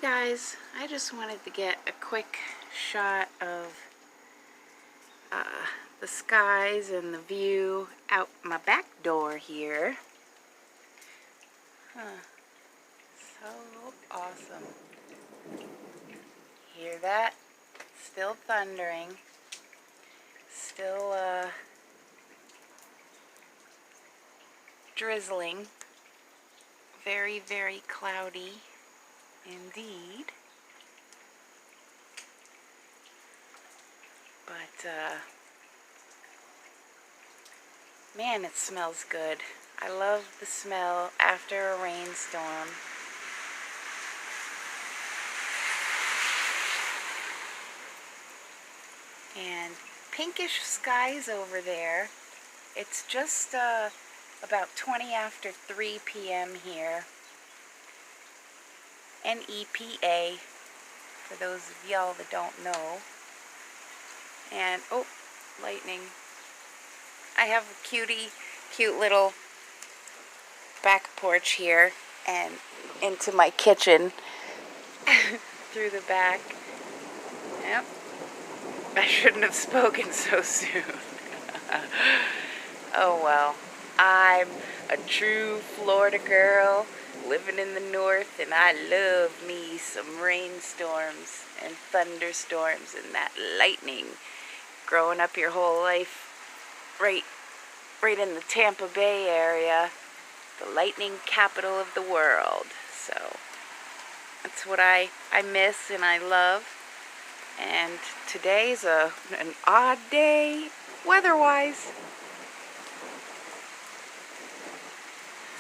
Hey guys, I just wanted to get a quick shot of the skies and the view out my back door here. So awesome. Hear that? Still thundering. Still drizzling. Very, very cloudy indeed. But man, it smells good. I love the smell after a rainstorm. And pinkish skies over there. It's just about 20 after 3 p.m. here. NEPA, for those of y'all that don't know. And, oh, lightning. I have a cute little back porch here and into my kitchen through the back. Yep. I shouldn't have spoken so soon. Oh well. I'm a true Florida girl living in the north, and I love me some rainstorms and thunderstorms and that lightning. Growing up your whole life right in the Tampa Bay area, the lightning capital of the world. So that's what I miss and I love. And today's an odd day weather-wise.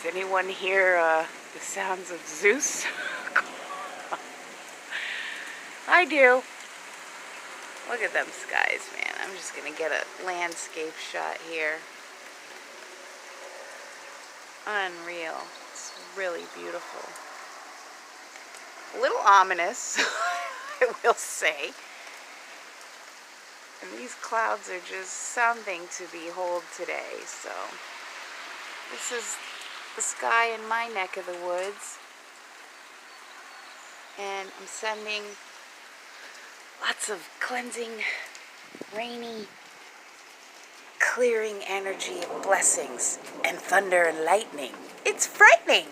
Does anyone hear the sounds of Zeus? I do. Look at them skies, man. I'm just going to get a landscape shot here. Unreal. It's really beautiful. A little ominous, I will say. And these clouds are just something to behold today. So this is the sky in my neck of the woods. And I'm sending lots of cleansing, rainy, clearing energy of blessings and thunder and lightning. It's frightening.